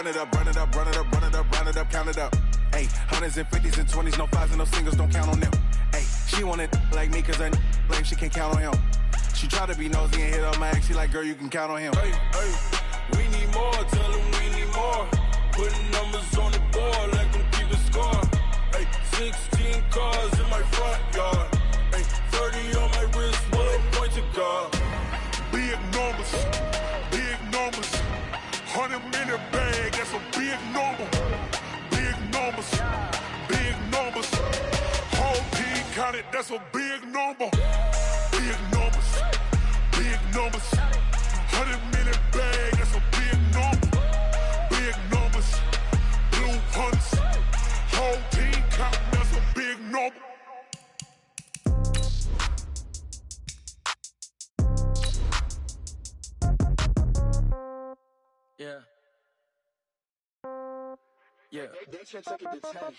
run it up, run it up, run it up, run it up, run it up, count it up. Hey, hundreds and fifties and 20s, no fives and no singles, don't count on them. Hey, she want it like me, cause her blame, she can't count on him. She try to be nosy and hit up my ex, she like, girl, you can count on him. Hey, hey, we need more, tell them we need more. Putting numbers on the board, let them keep the score. Hey, 16 cars in my front yard. Hey, 30 on my wrist, one point to God. Big numbers, 100-minute bag, that's a big number. Big numbers, whole team counted, that's a big number. Big numbers, 100-minute bag, that's a big number. Big numbers, blue hunts, whole team counting, that's a big number. Yeah. Yeah.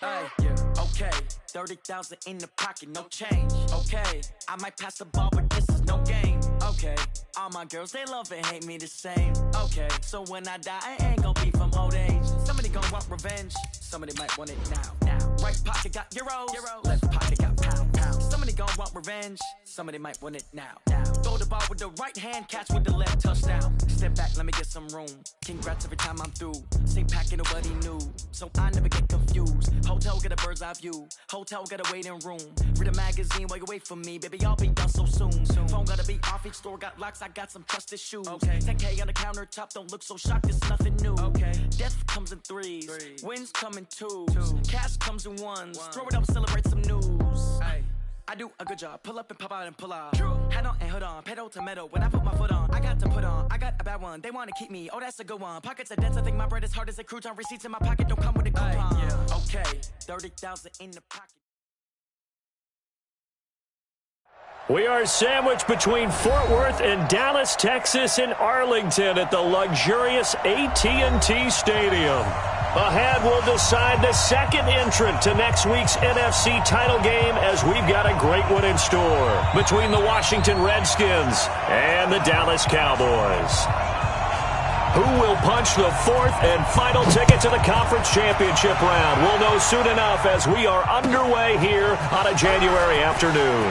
Hey, yeah. Okay. 30,000 in the pocket, no change. Okay. I might pass the ball, but this is no game. Okay. All my girls, they love and hate me the same. Okay. So when I die, I ain't gon' be from old age. Somebody gon' want revenge. Somebody might want it now. Right pocket got euros. Left pocket got pounds. Somebody gon' want revenge. Somebody might want it now. Throw the ball with the right hand, catch with the left, touchdown. Step back, let me get some room. Congrats every time I'm through. Same packet, nobody knew. So I never get confused. Hotel get a bird's eye view. Hotel get a waiting room. Read a magazine while you wait for me. Baby, I'll be done so soon. Phone gotta be off, each store got locks. I got some trusted shoes. 10K on the countertop, don't look so shocked, it's nothing new. Death comes in threes. Wins come in twos. Cash comes in ones. Throw it up, celebrate some news. I do a good job. Pull up and pop out and pull out. Head on and hood on. Pedal to metal. When I put my foot on, I got to put on. I got a bad one. They want to keep me. Oh, that's a good one. Pockets are dense. I think my bread is hard as a crouton. Receipts in my pocket don't come with a coupon. Yeah. Okay. 30,000 in the pocket. We are sandwiched between Fort Worth and Dallas, Texas, in Arlington at the luxurious AT&T Stadium. Ahead, we'll decide the second entrant to next week's NFC title game as we've got a great one in store between the Washington Redskins and the Dallas Cowboys. Who will punch the fourth and final ticket to the conference championship round? We'll know soon enough as we are underway here on a January afternoon.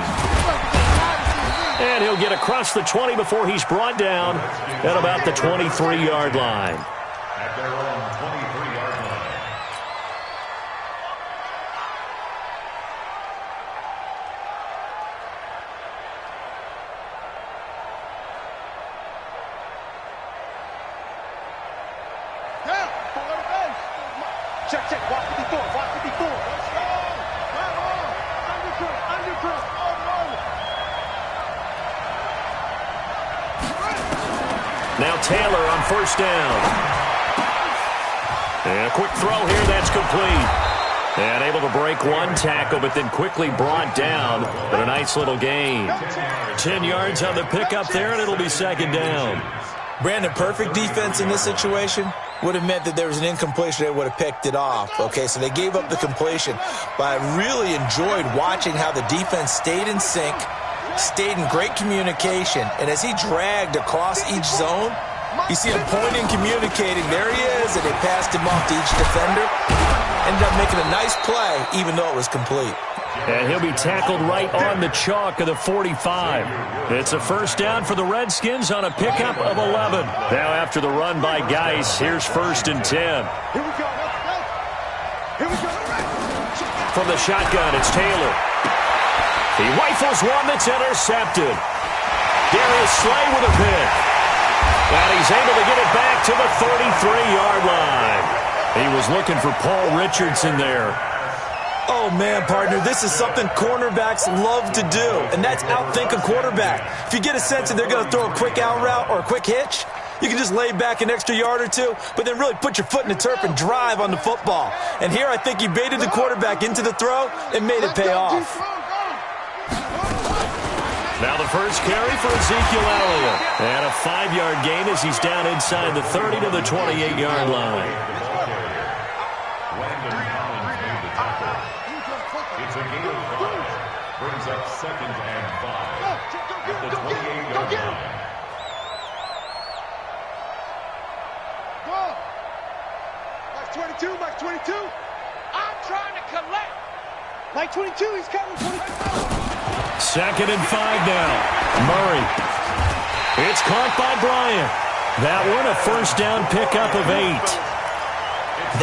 And he'll get across the 20 before he's brought down at about the 23-yard line. At their own 23-yard line. Check, walk 54, walk 54. Let's go. Come on. Undercut. Oh, no. Now Taylor on first down. And a quick throw here, that's complete. And able to break one tackle, but then quickly brought down. But a nice little gain. 10 yards on the pickup there, and it'll be second down. Brandon, perfect defense in this situation would have meant that there was an incompletion that would have picked it off. Okay, so they gave up the completion. But I really enjoyed watching how the defense stayed in sync, stayed in great communication, and as he dragged across each zone, you see him pointing, communicating. There he is, and they passed him off to each defender. Ended up making a nice play, even though it was complete. And he'll be tackled right on the chalk of the 45. It's a first down for the Redskins on a pickup of 11. Now after the run by Geis, here's first and 10. Here we go. From the shotgun, it's Taylor. He rifles one that's intercepted. Darius Slay with a pick. And he's able to get it back to the 33-yard line. He was looking for Paul Richardson there. Oh, man, partner, this is something cornerbacks love to do, and that's outthink a quarterback. If you get a sense that they're going to throw a quick out route or a quick hitch, you can just lay back an extra yard or two, but then really put your foot in the turf and drive on the football. And here I think he baited the quarterback into the throw and made it pay off. Now the first carry for Ezekiel Elliott. And a 5-yard gain as he's down inside the 30 to the 28-yard line. It's a gain of 5. Brings up second and 5 at the 28-yard line. Mike 22, Mike 22. I'm trying to collect. Mike 22, he's coming. 2nd and 5 now. Murray. It's caught by Bryant. That one a first down pickup of 8.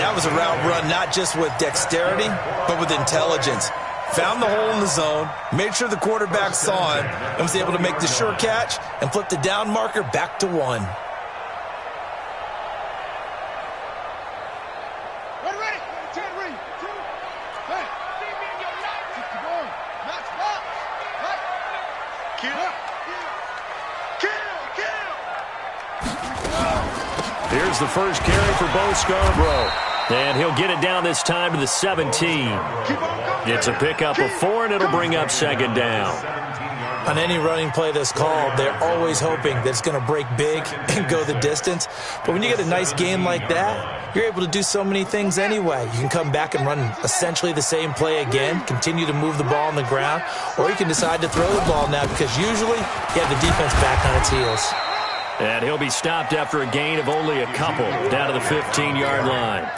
That was a route run not just with dexterity, but with intelligence. Found the hole in the zone, made sure the quarterback saw it, and was able to make the sure catch and flip the down marker back to 1. Ready. 10, ready. 2, 3. Here's the first carry for Bo Scarborough. And he'll get it down this time to the 17. It's a pickup of 4, and it'll bring up 2nd down. On any running play that's called, they're always hoping that it's going to break big and go the distance. But when you get a nice game like that, you're able to do so many things anyway. You can come back and run essentially the same play again, continue to move the ball on the ground, or you can decide to throw the ball now because usually you have the defense back on its heels. And he'll be stopped after a gain of only a couple down to the 15-yard line.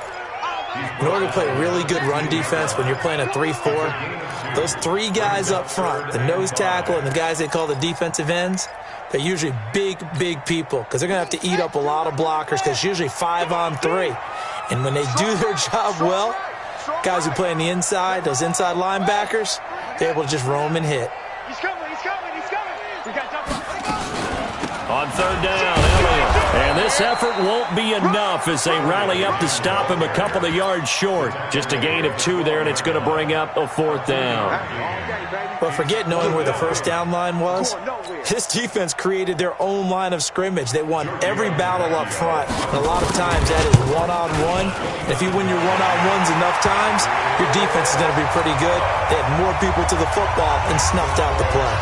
In order to play really good run defense when you're playing a 3-4, those 3 guys up front, the nose tackle and the guys they call the defensive ends, they're usually big people because they're going to have to eat up a lot of blockers because it's usually 5-on-3. And when they do their job well, guys who play on the inside, those inside linebackers, they're able to just roam and hit. He's coming. We got double. On 3rd down, Elliott. And this effort won't be enough as they rally up to stop him a couple of yards short. Just a gain of 2 there, and it's going to bring up a 4th down. Well, forget knowing where the first down line was. This defense created their own line of scrimmage. They won every battle up front. And a lot of times that is one-on-one. And if you win your one-on-ones enough times, your defense is going to be pretty good. They had more people to the football and snuffed out the play.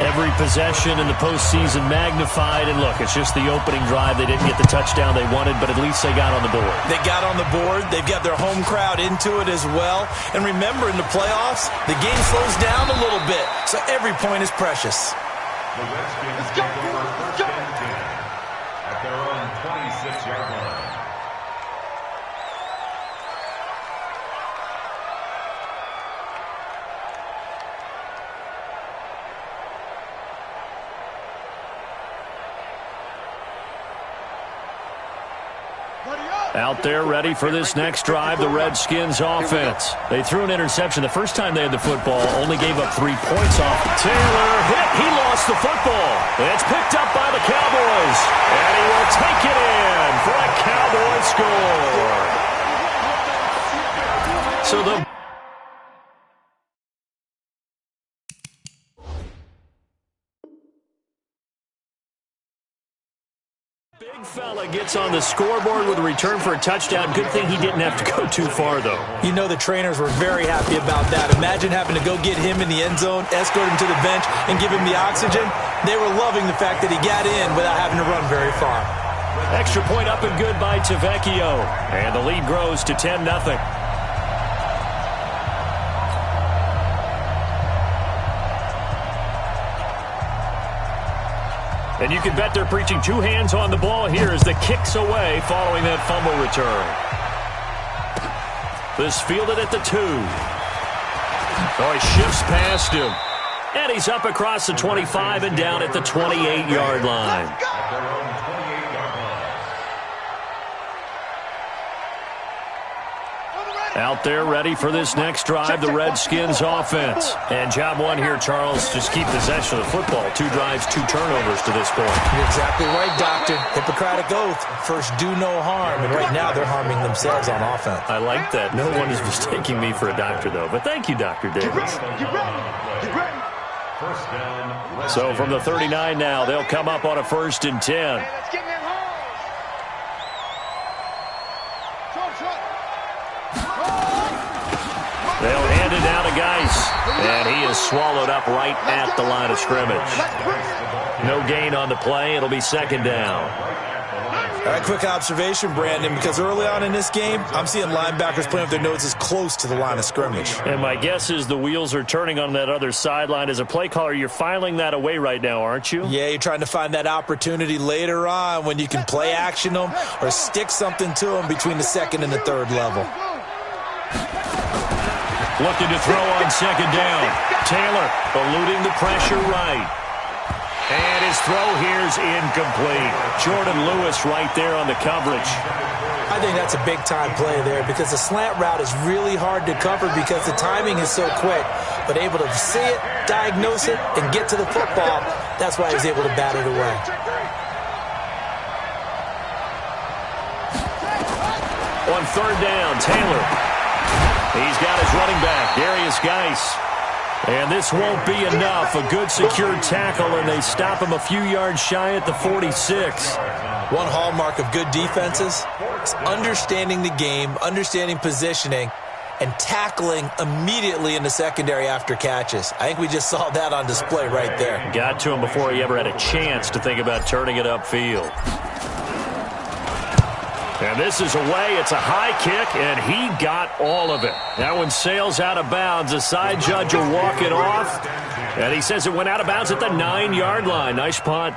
Every possession in the postseason magnified, and look, it's just the opening drive. They didn't get the touchdown they wanted, but at least they got on the board. They got on the board. They've got their home crowd into it as well. And remember, in the playoffs, the game slows down a little bit, so every point is precious. The Redskins take over 1st and 10 at their own 26-yard line. Out there ready for this next drive, the Redskins offense. They threw an interception the first time they had the football, only gave up 3 points off. Taylor hit. He lost the football. It's picked up by the Cowboys. And he will take it in for a Cowboy score. So the big fella gets on the scoreboard with a return for a touchdown. Good thing he didn't have to go too far, though. You know the trainers were very happy about that. Imagine having to go get him in the end zone, escort him to the bench, and give him the oxygen. They were loving the fact that he got in without having to run very far. Extra point up and good by Tavecchio. And the lead grows to 10-0. And you can bet they're preaching 2 hands on the ball here as the kick's away following that fumble return. This fielded at the 2. Oh, he shifts past him. And he's up across the 25 and down at the 28-yard line. At their own 28-yard line. Out there ready for this next drive, the Redskins offense. And job 1 here, Charles, just keep possession of the football. 2 drives, 2 turnovers to this point. You're exactly right, Doctor. Hippocratic oath. First, do no harm. And right now, they're harming themselves on offense. I like that. No one is mistaking me for a doctor, though. But thank you, Dr. Davis. First down. So from the 39 now, they'll come up on a 1st and 10. They'll hand it down to Geis, and he is swallowed up right at the line of scrimmage. No gain on the play. It'll be 2nd down. All right, quick observation, Brandon, because early on in this game, I'm seeing linebackers playing with their noses close to the line of scrimmage. And my guess is the wheels are turning on that other sideline. As a play caller, you're filing that away right now, aren't you? Yeah, you're trying to find that opportunity later on when you can play action them or stick something to them between the second and the third level. Looking to throw on second down. Taylor eluding the pressure right. And his throw here's incomplete. Jordan Lewis right there on the coverage. I think that's a big-time play there because the slant route is really hard to cover because the timing is so quick. But able to see it, diagnose it, and get to the football, that's why he was able to bat it away. On third down, Taylor. He's got his running back, Darius Geis. And this won't be enough. A good secure tackle, and they stop him a few yards shy at the 46. One hallmark of good defenses is understanding the game, understanding positioning, and tackling immediately in the secondary after catches. I think we just saw that on display right there. Got to him before he ever had a chance to think about turning it upfield. And this is away. It's a high kick, and he got all of it. That one sails out of bounds. The side judge will walk it off, and he says it went out of bounds at the 9-yard line. Nice punt.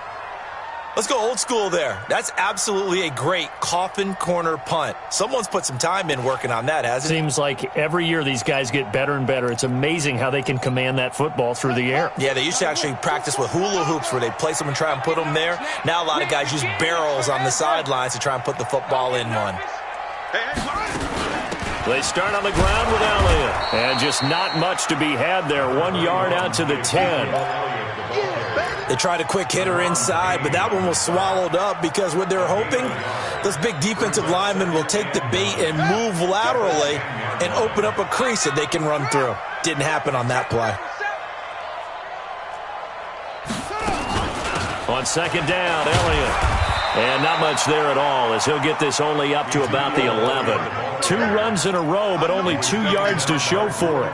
Let's go old school there. That's absolutely a great coffin corner punt. Someone's put some time in working on that, hasn't it? Seems like every year these guys get better and better. It's amazing how they can command that football through the air. Yeah, they used to actually practice with hula hoops where they place them and try and put them there. Now a lot of guys use barrels on the sidelines to try and put the football in one. They start on the ground with Elliott. And just not much to be had there. 1 yard out to the 10. They tried a quick hitter inside, but that one was swallowed up because what they're hoping, those big defensive linemen will take the bait and move laterally and open up a crease that they can run through. Didn't happen on that play. On second down, Elliott. And not much there at all as he'll get this only up to about the 11. 2 runs in a row, but only 2 yards to show for it.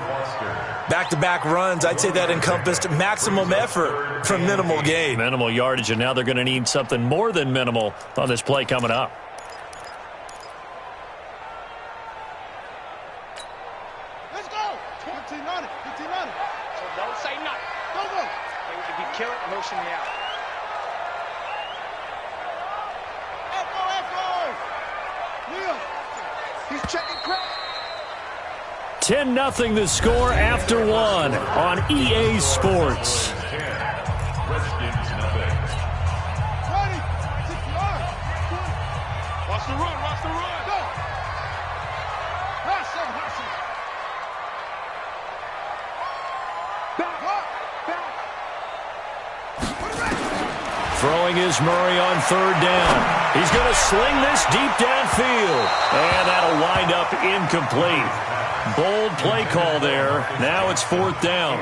Back-to-back runs, I'd say that encompassed maximum effort from minimal gain. Minimal yardage, and now they're going to need something more than minimal on this play coming up. Let's go. 15 on it. 15 on it. So don't say nothing. Go, go. If you kill it, motion me out. Echo, echo. Leo. He's checking crap. 10-0 the score after 1 on EA Sports. Watch the run, watch the run. Go. Throwing is Murray on third down. He's going to sling this deep downfield. And that'll wind up incomplete. Bold play call there. Now it's 4th down.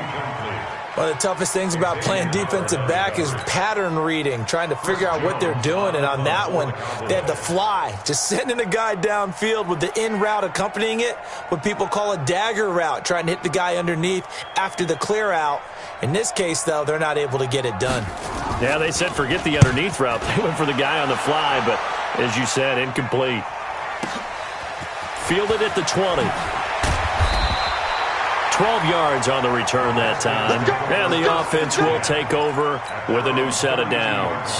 One of the toughest things about playing defensive back is pattern reading, trying to figure out what they're doing. And on that one, they had the fly, just sending a guy downfield with the in route accompanying it, what people call a dagger route, trying to hit the guy underneath after the clear out. In this case, though, they're not able to get it done. Yeah, they said forget the underneath route. They went for the guy on the fly, but as you said, incomplete. Fielded at the 20. 12 yards on the return that time. And the offense will take over with a new set of downs.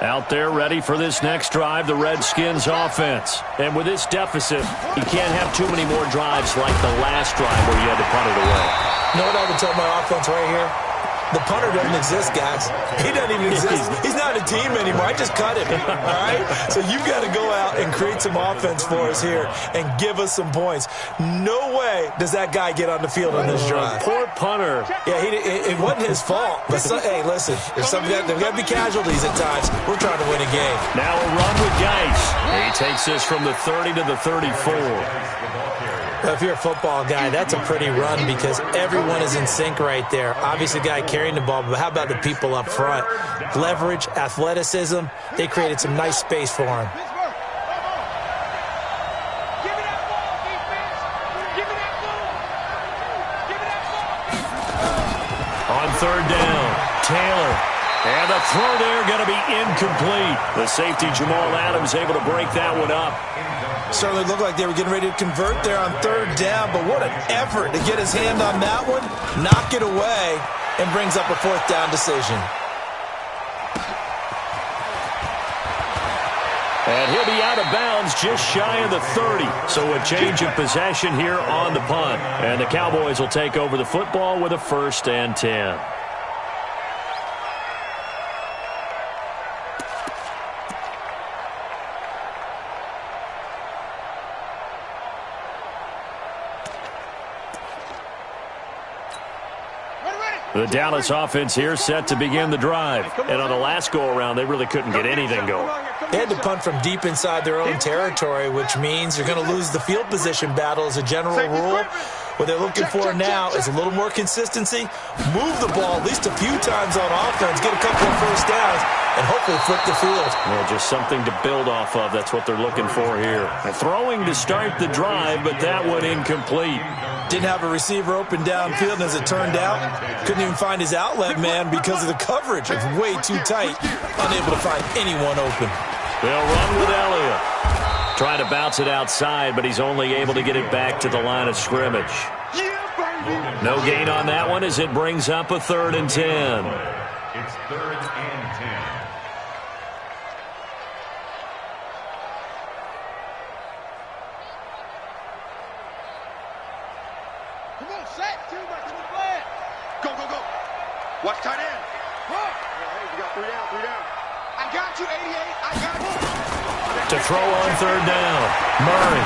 Out there ready for this next drive, the Redskins offense. And with this deficit, you can't have too many more drives like the last drive where you had to punt it away. You know what I would tell my offense right here? The punter doesn't exist, guys. He doesn't even exist. He's not a team anymore. I just cut him, all right? So you've got to go out and create some offense for us here and give us some points. No way does that guy get on the field on this drive. Poor punter. Yeah, it wasn't his fault. But, hey, listen, there's got to be casualties at times. We're trying to win a game. Now a run with Geis. He takes this from the 30 to the 34. If you're a football guy, that's a pretty run because everyone is in sync right there. Obviously, the guy carrying the ball, but how about the people up front? Leverage, athleticism, they created some nice space for him. third down. Taylor. And the throw there going to be incomplete. The safety, Jamal Adams, able to break that one up. Certainly looked like they were getting ready to convert there on third down, but what an effort to get his hand on that one, knock it away, and brings up a fourth down decision. And he'll be out of bounds just shy of the 30. So a change of possession here on the punt. And the Cowboys will take over the football with a 1st and 10. The Dallas offense here set to begin the drive. And on the last go-around, they really couldn't get anything going. They had to punt from deep inside their own territory, which means you're going to lose the field position battle as a general rule. What they're looking for now is a little more consistency, move the ball at least a few times on offense, get a couple of first downs, and hopefully flip the field. Yeah, just something to build off of. That's what they're looking for here. Throwing to start the drive, but that one incomplete. Didn't have a receiver open downfield, and as it turned out, couldn't even find his outlet man because of the coverage. It's way too tight, unable to find anyone open. They'll run with Elliott. Trying to bounce it outside, but he's only able to get it back to the line of scrimmage. No gain on that one as it brings up a 3rd and 10. It's 3rd and 10. Come on, sack. Two back to the flag. Go, go, go. Watch tight end. Run. Hey, we got 3 down. I got you, 88. I got you. To throw on 3rd down. Murray.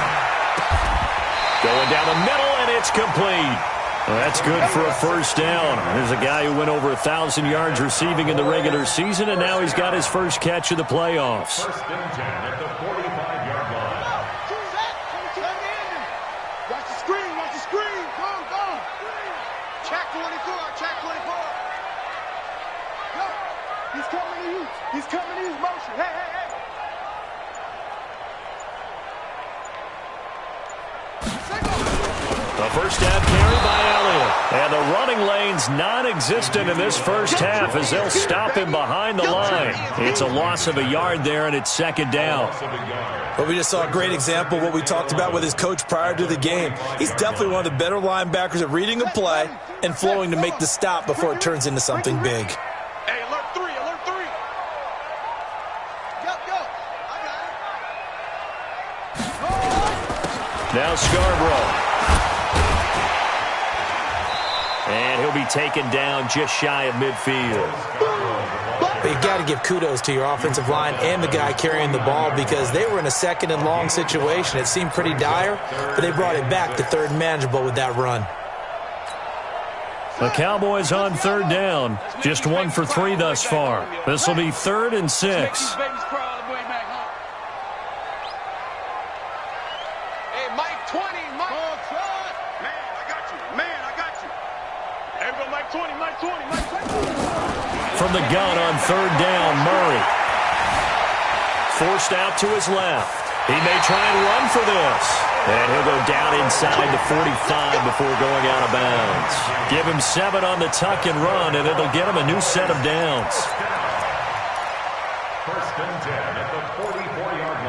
Going down the middle, and it's complete. Well, that's good for a 1st down. There's a guy who went over 1,000 yards receiving in the regular season, and now he's got his first catch of the playoffs. 1st and 10 at the 45-yard line. Watch the screen. Watch the screen. Go. Check 24. Check 24. Go. He's coming to you. He's coming to use motion. Hey. The first down carry by Elliott. And the running lane's non-existent in this first half as they'll stop him behind the line. It's a loss of a yard there, and it's 2nd down. But we just saw a great example of what we talked about with his coach prior to the game. He's definitely one of the better linebackers at reading a play and flowing to make the stop before it turns into something big. Hey, alert 3. Go. I got it. Now Scarborough. And he'll be taken down just shy of midfield. But you got to give kudos to your offensive line and the guy carrying the ball because they were in a 2nd and long situation. It seemed pretty dire, but they brought it back to 3rd and manageable with that run. The Cowboys on 3rd down. Just 1 for 3 thus far. This will be 3rd and 6. From the gun on 3rd down, Murray. Forced out to his left. He may try and run for this. And he'll go down inside the 45 before going out of bounds. Give him 7 on the tuck and run, and it'll get him a new set of downs. 1st and 10 at the 44-yard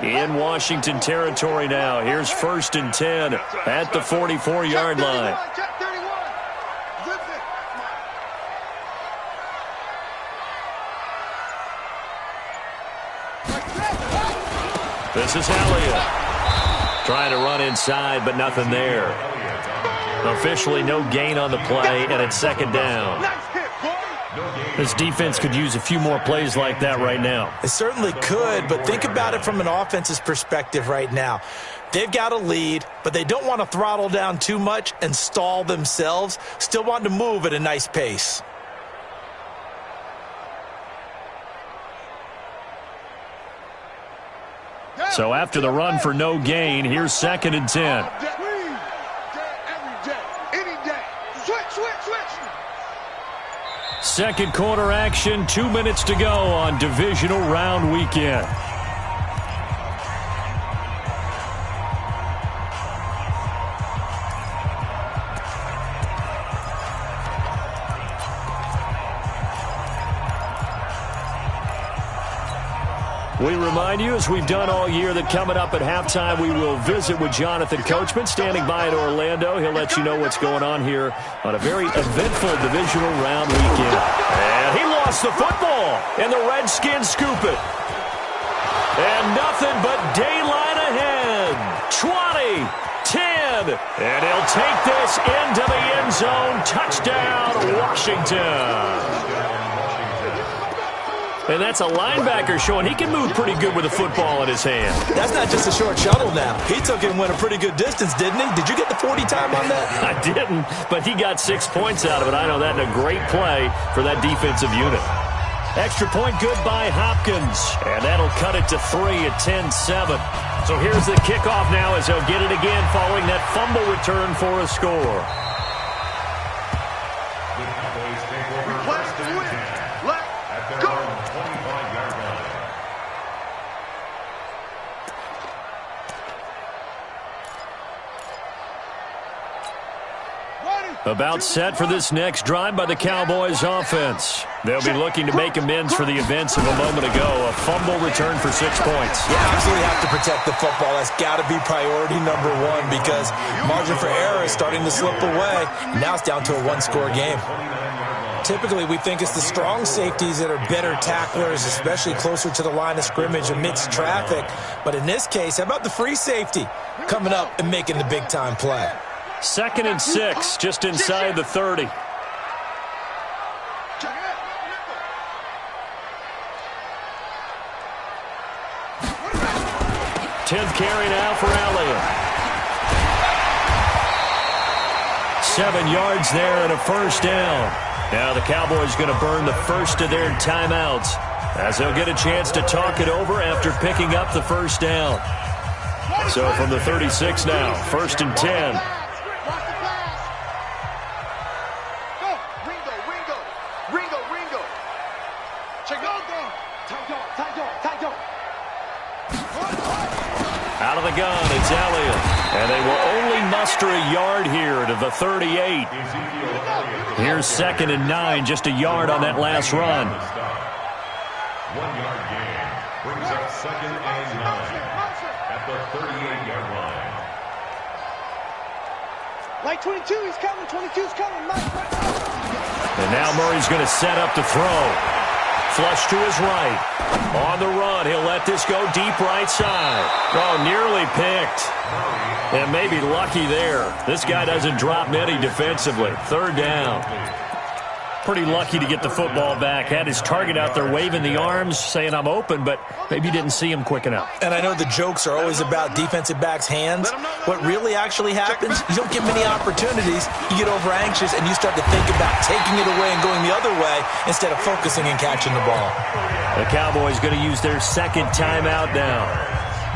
line. In Washington territory now. Here's 1st and 10 at the 44-yard line. This is Elliott. Trying to run inside, but nothing there. Officially no gain on the play, and it's 2nd down. This defense could use a few more plays like that right now. It certainly could, but think about it from an offense's perspective right now. They've got a lead, but they don't want to throttle down too much and stall themselves. Still want to move at a nice pace. So after the run for no gain, here's 2nd and 10. Second quarter action, 2 minutes to go on divisional round weekend. We remind you, as we've done all year, that coming up at halftime, we will visit with Jonathan Coachman, standing by in Orlando. He'll let you know what's going on here on a very eventful divisional round weekend. And he lost the football, and the Redskins scoop it. And nothing but daylight ahead. 20, 10, and he'll take this into the end zone. Touchdown, Washington. And that's a linebacker showing he can move pretty good with a football in his hand. That's not just a short shuttle now. He took it and went a pretty good distance, didn't he? Did you get the 40 time on that? I didn't, but he got 6 points out of it. I know that, and a great play for that defensive unit. Extra point good by Hopkins, and that'll cut it to 3 at 10-7. So here's the kickoff now as they'll get it again following that fumble return for a score. About set for this next drive by the Cowboys offense. They'll be looking to make amends for the events of a moment ago. A fumble return for 6 points. You absolutely have to protect the football. That's got to be priority number one because margin for error is starting to slip away. Now it's down to a one-score game. Typically, we think it's the strong safeties that are better tacklers, especially closer to the line of scrimmage amidst traffic. But in this case, how about the free safety coming up and making the big-time play? 2nd and 6, just inside the 30. 10th carry now for Elliott. 7 yards there and a first down. Now the Cowboys going to burn the first of their timeouts as they'll get a chance to talk it over after picking up the first down. So from the 36 now, 1st and 10. Out of the gun, it's Elliott. And they will only muster a yard here to the 38. Here's 2nd and 9, just a yard on that last run. 1 yard gain brings up 2nd and 9 at the 38-yard line. Like 22, he's coming. 22's coming. And now Murray's going to set up to throw. Flush to his right. On the run, he'll let this go deep right side. Oh, nearly picked. And maybe lucky there. This guy doesn't drop many defensively. 3rd down. Pretty lucky to get the football back. Had his target out there waving the arms, saying I'm open, but maybe didn't see him quick enough. And I know the jokes are always about defensive backs' hands. What really actually happens, you don't get many opportunities. You get over anxious and you start to think about taking it away and going the other way instead of focusing and catching the ball. The Cowboys going to use their 2nd timeout now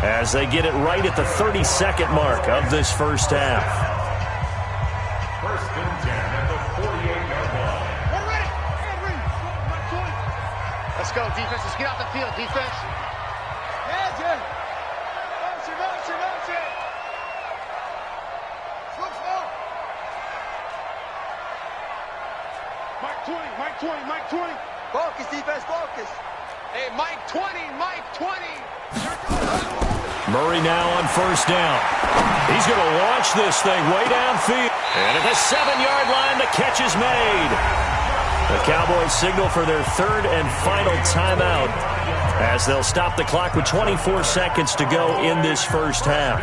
as they get it right at the 32nd mark of this first half. 1st and 10 at the 48-yard line. Let's go, defense. Let's get out the field, defense. Yeah. Motion. Slow. Mike 20. Focus, defense, focus. Hey, Mike 20. Murray now on 1st down. He's going to launch this thing way downfield. And at the 7-yard line, the catch is made. The Cowboys signal for their 3rd and final timeout as they'll stop the clock with 24 seconds to go in this first half.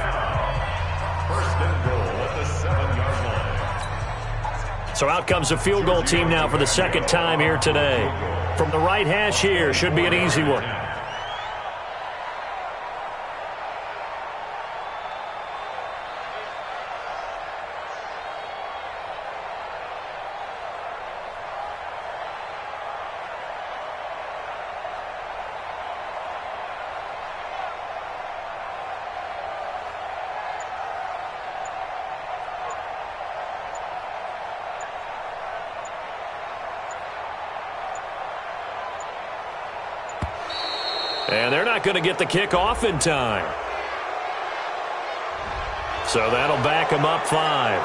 1st and goal at the 7-yard line. So out comes the field goal team now for the 2nd time here today. From the right hash here, should be an easy one. And they're not going to get the kickoff in time. So that'll back them up 5.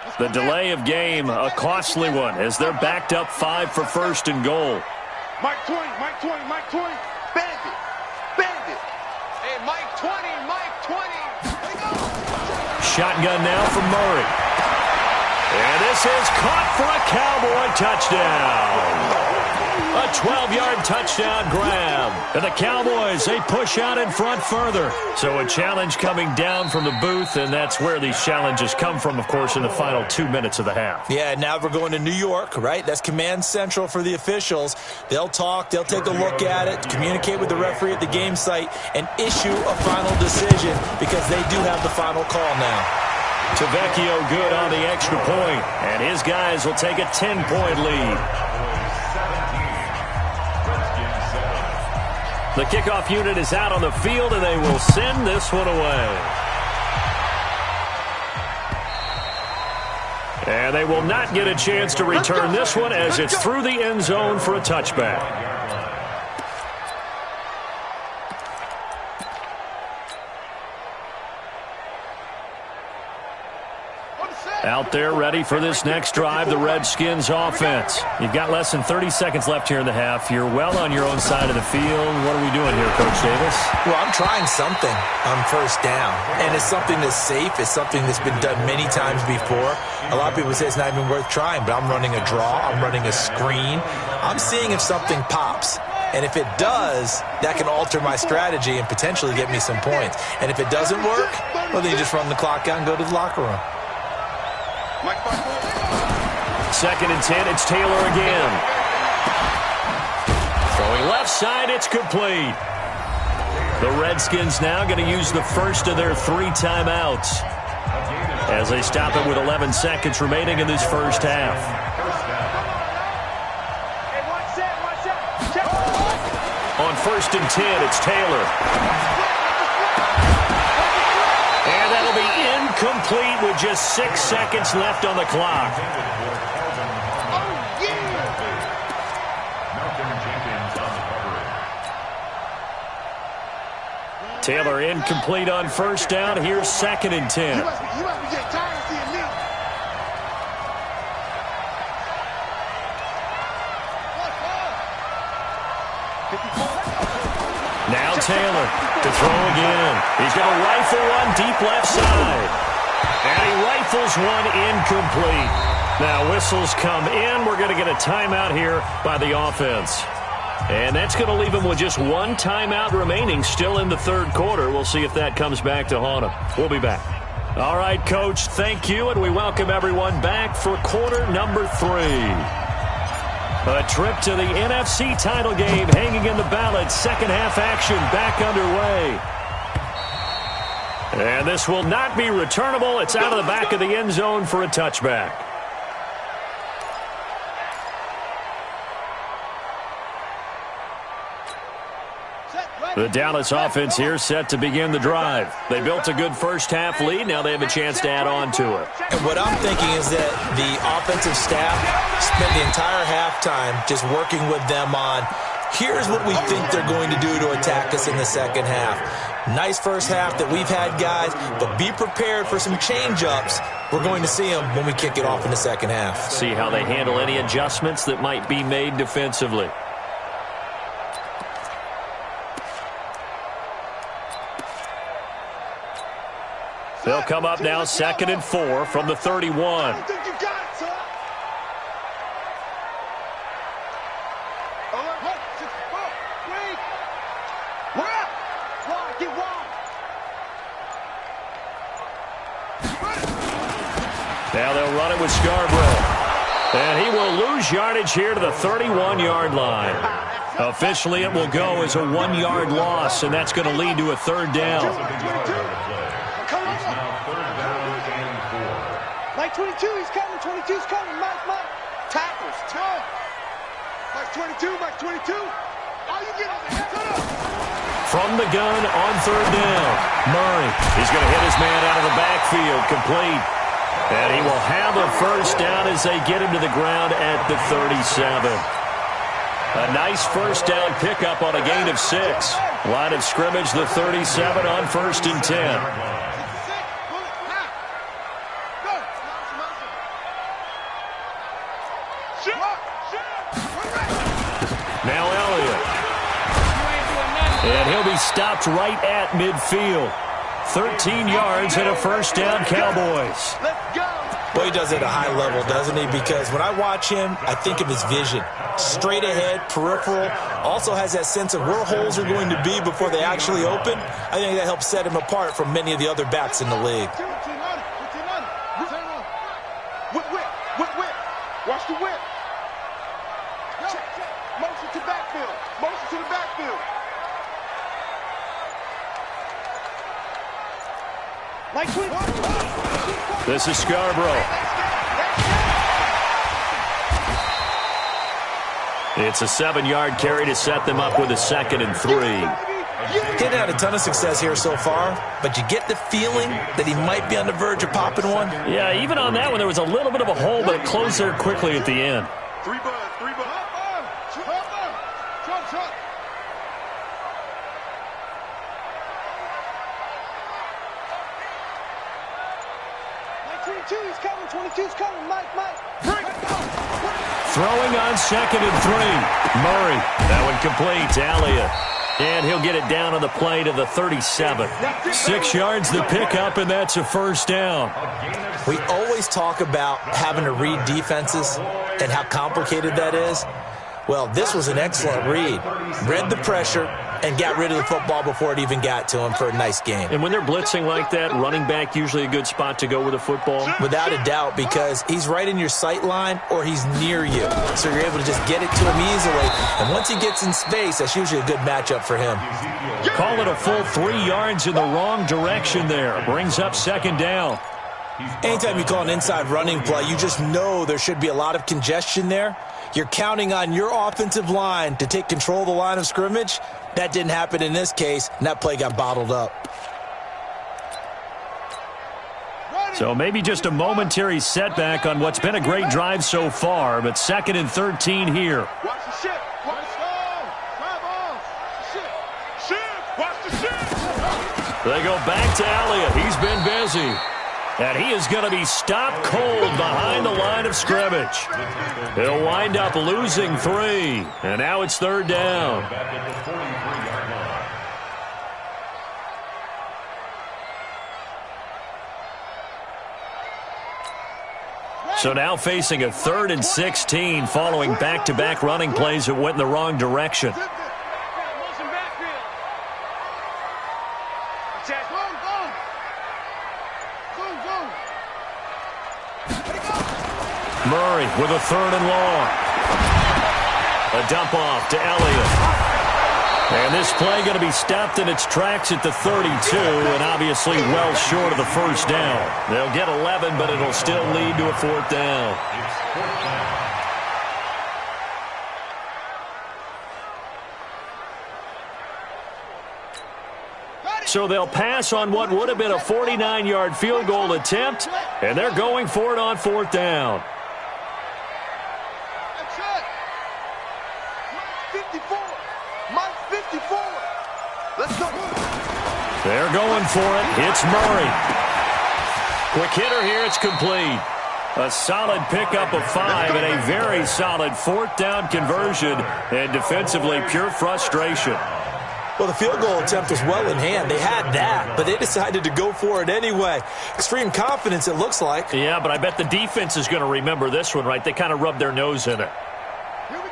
Let's The delay of game, a costly one, as they're backed up 5 for first and goal. Mike 20, Mike 20, Mike 20. Bandit, bandit. Hey, Mike 20, Mike 20. There you go. Shotgun now from Murray. And this is caught for a Cowboy touchdown. A 12-yard touchdown grab. And the Cowboys, they push out in front further. So a challenge coming down from the booth, and that's where these challenges come from, of course, in the final 2 minutes of the half. Yeah, now we're going to New York, right? That's command central for the officials. They'll talk, they'll take a look at it, communicate with the referee at the game site, and issue a final decision because they do have the final call now. Tavecchio good on the extra point, and his guys will take a 10-point lead. The kickoff unit is out on the field, and they will send this one away. And they will not get a chance to return this one as it's through the end zone for a touchback. Out there ready for this next drive, the Redskins offense. You've got less than 30 seconds left here in the half. You're well on your own side of the field. What are we doing here, Coach Davis? Well, I'm trying something on first down, and it's something that's safe. It's something that's been done many times before. A lot of people say it's not even worth trying, but I'm running a draw. I'm running a screen. I'm seeing if something pops. And if it does, that can alter my strategy and potentially get me some points. And if it doesn't work, well, then you just run the clock out and go to the locker room. 2nd and 10, it's Taylor again. Throwing left side, it's complete. The Redskins now going to use the first of their 3 timeouts as they stop it with 11 seconds remaining in this first half. On 1st and 10, it's Taylor. And that'll be incomplete with just 6 seconds left on the clock. Taylor incomplete on first down. Here's 2nd and 10. You must be getting tired of seeing me. Now Taylor to throw again. He's going to rifle one deep left side. And he rifles one incomplete. Now whistles come in. We're going to get a timeout here by the offense. And that's going to leave him with just 1 timeout remaining still in the 3rd quarter. We'll see if that comes back to haunt him. We'll be back. All right, Coach, thank you, and we welcome everyone back for quarter number 3. A trip to the NFC title game hanging in the balance. Second half action back underway. And this will not be returnable. It's out of the back of the end zone for a touchback. The Dallas offense here set to begin the drive. They built a good first half lead. Now they have a chance to add on to it. And what I'm thinking is that the offensive staff spent the entire halftime just working with them on, here's what we think they're going to do to attack us in the second half. Nice first half that we've had, guys, but be prepared for some change-ups. We're going to see them when we kick it off in the second half. See how they handle any adjustments that might be made defensively. They'll come up now 2nd and 4 from the 31. I think you got it, son. We're up. Wide, get wide. Now they'll run it with Scarborough. And he will lose yardage here to the 31-yard line. Officially, it will go as a 1-yard loss, and that's going to lead to a 3rd down. Mike 22, he's coming. 22's coming. Mike. Tackles, tough. Mike 22, Mike 22. All you get is a head. From the gun on 3rd down. Murray, he's going to hit his man out of the backfield, complete. And he will have a first down as they get him to the ground at the 37. A nice first down pickup on a gain of 6. Line of scrimmage, the 37 on 1st and 10. Now Elliott. And he'll be stopped right at midfield. 13 yards and a first down, Cowboys. Well, he does it at a high level, doesn't he? Because when I watch him, I think of his vision. Straight ahead, peripheral. Also has that sense of where holes are going to be before they actually open. I think that helps set him apart from many of the other backs in the league. Whip. Watch the whip. Motion to backfield. Motion to the backfield. This is Scarborough. It's a 7-yard carry to set them up with a 2nd and 3. Didn't have a ton of success here so far, but you get the feeling that he might be on the verge of popping one. Yeah, even on that one, there was a little bit of a hole, but it closed there quickly at the end. 3 buds. Truck. 22's coming, Mike. Throwing on 2nd and 3. Murray. That one complete to Elliott. And he'll get it down on the play to the 37. 6 yards the pickup, and that's a first down. We always talk about having to read defenses and how complicated that is. Well, this was an excellent read. Read the pressure and got rid of the football before it even got to him for a nice game. And when they're blitzing like that, running back usually a good spot to go with the football? Without a doubt, because he's right in your sight line or he's near you. So you're able to just get it to him easily. And once he gets in space, that's usually a good matchup for him. Call it a full 3 yards in the wrong direction there. Brings up 2nd down. Anytime you call an inside running play, you just know there should be a lot of congestion there. You're counting on your offensive line to take control of the line of scrimmage. That didn't happen in this case, and that play got bottled up. So maybe just a momentary setback on what's been a great drive so far, but 2nd and 13 here. Watch the ship. Watch the ship. They go back to Elliott. He's been busy. And he is going to be stopped cold behind the line of scrimmage. He'll wind up losing 3. And now it's 3rd down. So now facing a 3rd and 16 following back-to-back running plays that went in the wrong direction. Murray with a 3rd and long. A dump off to Elliott. And this play going to be stopped in its tracks at the 32, and obviously well short of the first down. They'll get 11, but it'll still lead to a 4th down. So they'll pass on what would have been a 49-yard field goal attempt, and they're going for it on 4th down. 54. Let's go. They're going for it. It's Murray. Quick hitter here. It's complete. A solid pickup of 5 and a very solid 4th down conversion. And defensively, pure frustration. Well, the field goal attempt was well in hand. They had that, but they decided to go for it anyway. Extreme confidence, it looks like. Yeah, but I bet the defense is going to remember this one, right? They kind of rubbed their nose in it.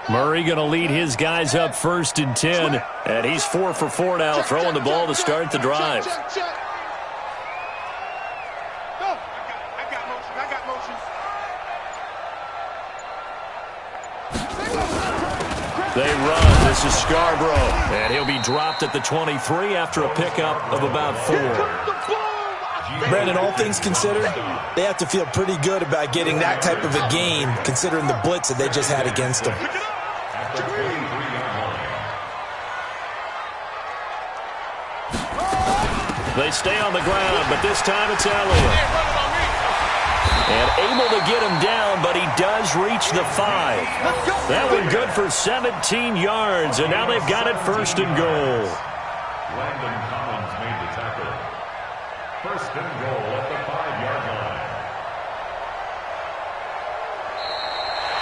Murray going to lead his guys up 1st and 10, and he's 4 for 4 now, throwing the ball to start the drive. They run. This is Scarborough, and he'll be dropped at the 23 after a pickup of about 4. Brandon, all things considered, they have to feel pretty good about getting that type of a gain, considering the blitz that they just had against them. They stay on the ground, but this time it's Elliott. And able to get him down, but he does reach the 5. That one good for 17 yards, and now they've got it 1st and goal. Landon Collins made the tackle. 1st and goal at the 5-yard line.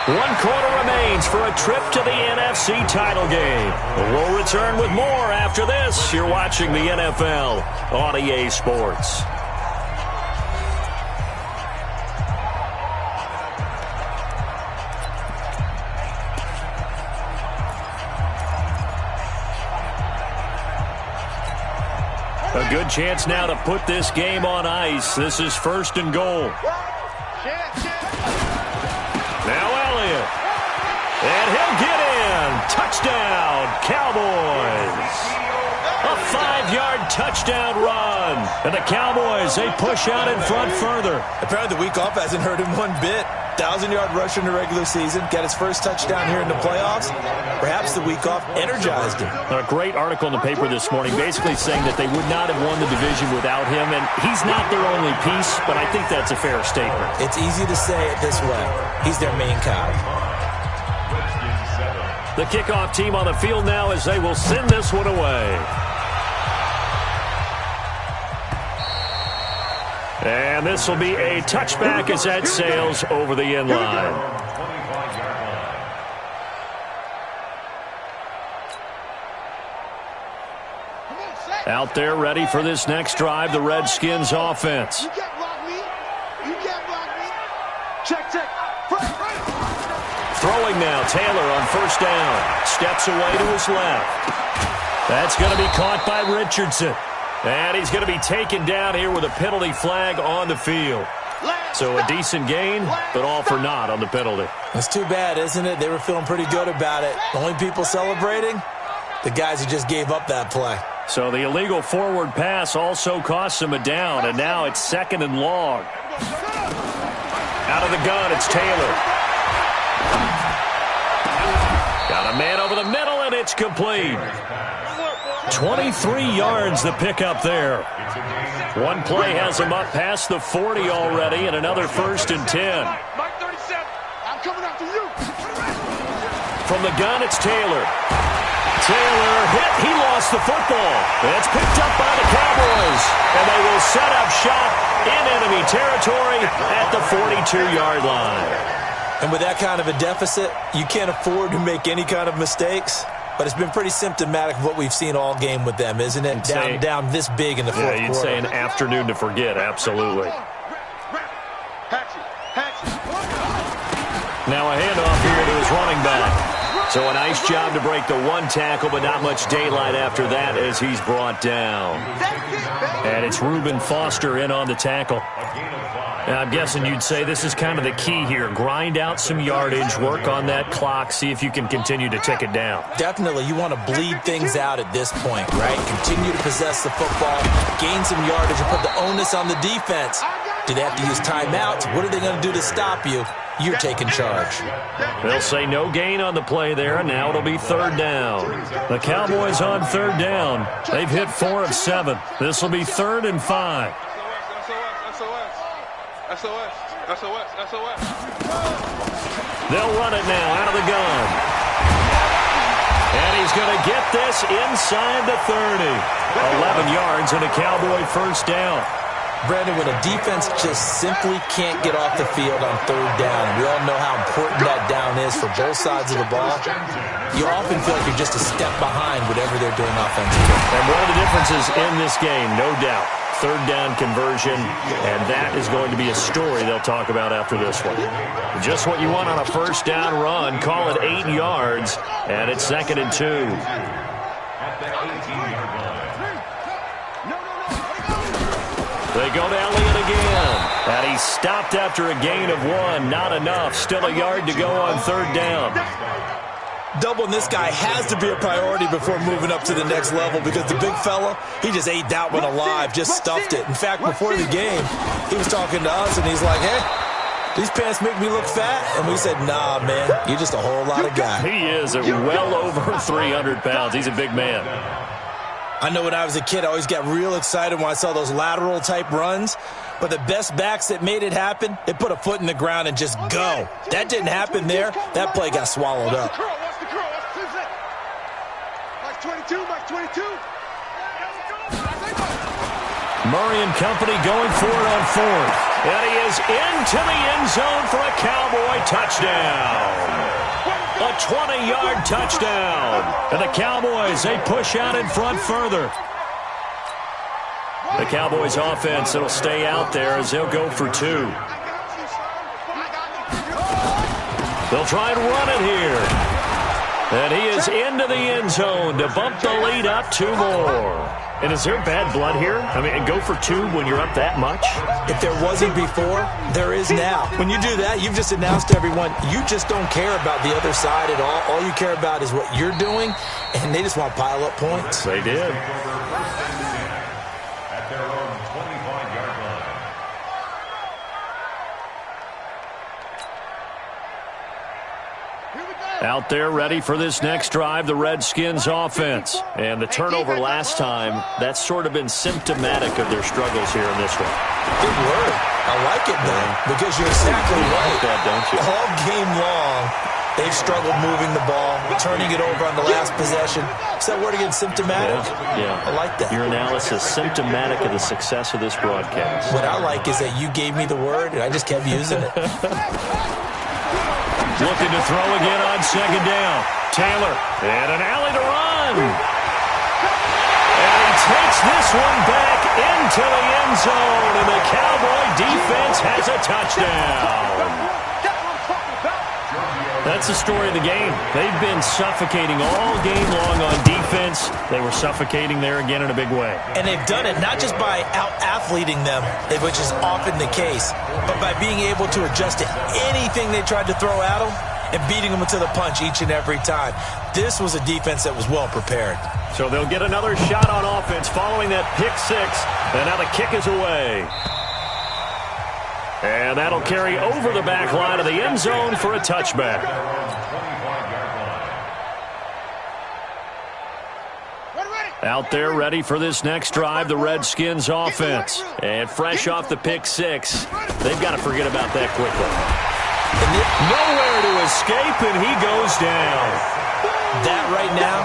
1 quarter remains for a trip to the NFC title game. We'll return with more after this. You're watching the NFL on EA Sports. A good chance now to put this game on ice. This is 1st and goal. Now Elliott. And he'll get in. Touchdown, Cowboys. A 5-yard touchdown run. And the Cowboys, they push out in front further. Apparently the week off hasn't hurt him one bit. 1,000-yard rusher in the regular season. Got his first touchdown here in the playoffs. Perhaps the week off energized him. A great article in the paper this morning basically saying that they would not have won the division without him. And he's not their only piece, but I think that's a fair statement. It's easy to say it this way. He's their main guy. The kickoff team on the field now as they will send this one away. And this will be a touchback as that sails over the end line. Out there ready for this next drive, the Redskins offense. You can't block me. You can't block me. Check. Throwing now, Taylor on 1st down. Steps away to his left. That's going to be caught by Richardson. And he's going to be taken down here with a penalty flag on the field. So a decent gain, but all for naught on the penalty. It's too bad, isn't it? They were feeling pretty good about it. The only people celebrating, the guys who just gave up that play. So the illegal forward pass also costs him a down, and now it's 2nd and long. Out of the gun, it's Taylor. Got a man over the middle, and it's complete. 23 yards the pickup there. One play has him up past the 40 already, and another 1st and 10. I'm coming after you. From the gun, it's Taylor. Taylor hit. He lost the football. It's picked up by the Cowboys, and they will set up shop in enemy territory at the 42-yard line. And with that kind of a deficit, you can't afford to make any kind of mistakes. But it's been pretty symptomatic of what we've seen all game with them, isn't it? Down this big in the fourth quarter. Yeah, you'd say an afternoon to forget, absolutely. Now a handoff here to his running back. So a nice job to break the one tackle, but not much daylight after that as he's brought down. And it's Reuben Foster in on the tackle. Now, I'm guessing you'd say this is kind of the key here. Grind out some yardage, work on that clock, see if you can continue to tick it down. Definitely, you want to bleed things out at this point, right? Continue to possess the football, gain some yardage, and put the onus on the defense. Do they have to use timeouts? What are they going to do to stop you? You're taking charge. They'll say no gain on the play there, and now it'll be 3rd down. The Cowboys on 3rd down. They've hit 4 of 7. This will be 3rd and 5. SOS. They'll run it now out of the gun. And he's going to get this inside the 30. 11 yards and a Cowboy 1st down. Brandon, when a defense just simply can't get off the field on 3rd down, we all know how important that down is for both sides of the ball. You often feel like you're just a step behind whatever they're doing offensively. And one of the differences in this game, no doubt, 3rd down conversion, and that is going to be a story they'll talk about after this one. Just what you want on a 1st down run. Call it 8 yards, and it's 2nd and 2. They go to Elliott again, and he's stopped after a gain of 1. Not enough. Still a yard to go on 3rd down. Doubling this guy has to be a priority before moving up to the next level because the big fella, he just ate that one alive, just stuffed it. In fact, before the game, he was talking to us, and he's like, hey, these pants make me look fat? And we said, nah, man, you're just a whole lot of guy. He is well over 300 pounds. He's a big man. I know when I was a kid, I always got real excited when I saw those lateral-type runs. But the best backs that made it happen, they put a foot in the ground and just go. That didn't happen there. That play got swallowed up. Watch the curl. Watch 22. Murray and company going for it on 4th. And he is into the end zone for a Cowboy touchdown. A 20-yard touchdown. And the Cowboys, they push out in front further. The Cowboys offense, it'll stay out there as they'll go for 2. They'll try and run it here. And he is into the end zone to bump the lead up 2 more. And is there bad blood here? I mean, go for 2 when you're up that much? If there wasn't before, there is now. When you do that, you've just announced to everyone, you just don't care about the other side at all. All you care about is what you're doing, and they just want to pile up points. They did. At their own 25-yard line. Out there ready for this next drive, the Redskins offense. And the turnover last time, that's sort of been symptomatic of their struggles here in this one. Good word. I like it, man, because you're exactly right. Like that, don't you? All game long, they've struggled moving the ball, turning it over on the last possession. Is that word again, symptomatic? Yeah. I like that. Your analysis, symptomatic of the success of this broadcast. What I like is that you gave me the word, and I just kept using it. Looking to throw again on second down. Taylor, and an alley to run. And he takes this one back into the end zone, and the Cowboy defense has a touchdown. That's the story of the game. They've been suffocating all game long on defense. They were suffocating there again in a big way. And they've done it not just by out-athleting them, which is often the case, but by being able to adjust to anything they tried to throw at them and beating them to the punch each and every time. This was a defense that was well prepared. So they'll get another shot on offense following that pick 6. And now the kick is away. And that'll carry over the back line of the end zone for a touchback. Out there ready for this next drive, the Redskins offense. And fresh off the pick 6, they've got to forget about that quickly. Nowhere to escape, and he goes down. That right now,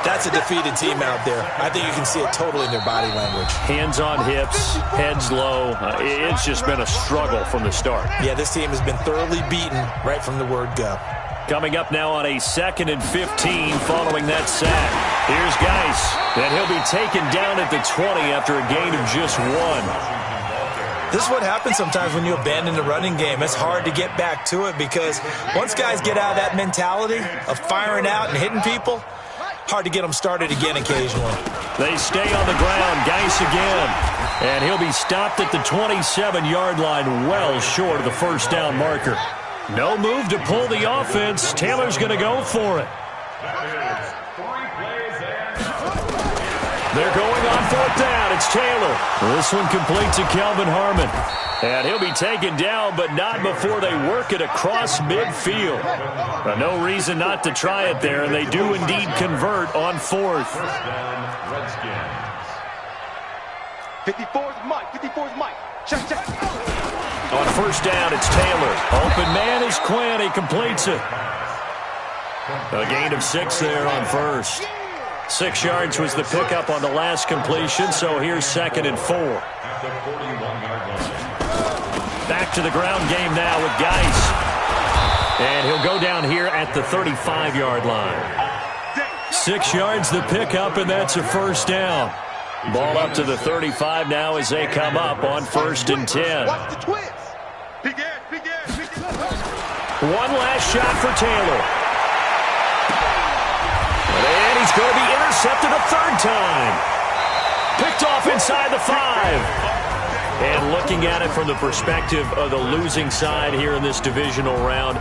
that's a defeated team out there. I think you can see it totally in their body language. Hands on hips, heads low. It's just been a struggle from the start. Yeah, this team has been thoroughly beaten right from the word go. Coming up now on a 2nd and 15 following that sack. Here's Geis, and he'll be taken down at the 20 after a gain of just 1. This is what happens sometimes when you abandon the running game. It's hard to get back to it because once guys get out of that mentality of firing out and hitting people, hard to get them started again occasionally. They stay on the ground. Geis again. And he'll be stopped at the 27-yard line, well short of the first down marker. No move to pull the offense. Taylor's going to go for it. They're going on 4th down. It's Taylor. This one complete to Kelvin Harmon. And he'll be taken down, but not before they work it across midfield. No reason not to try it there, and they do indeed convert on 4th. 54's Mike. 54's Mike. Check, check. On 1st down, it's Taylor. Open man is Quinn. He completes it. A gain of 6 there on 1st. 6 yards was the pickup on the last completion, so here's 2nd and 4. Back to the ground game now with Geis. And he'll go down here at the 35-yard line. 6 yards the pickup, and that's a 1st down. Ball up to the 35 now as they come up on 1st and 10. One last shot for Taylor. And he's going to be intercepted a 3rd time. Picked off inside the 5. And looking at it from the perspective of the losing side here in this divisional round,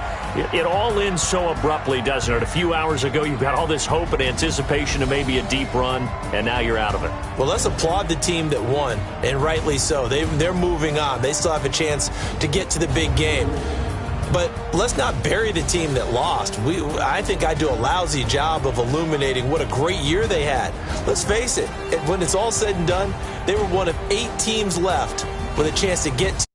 it all ends so abruptly, doesn't it? A few hours ago, you've got all this hope and anticipation of maybe a deep run, and now you're out of it. Well, let's applaud the team that won, and rightly so. They're moving on. They still have a chance to get to the big game. But let's not bury the team that lost. I think I do a lousy job of illuminating what a great year they had. Let's face it, when it's all said and done, they were one of 8 teams left with a chance to get to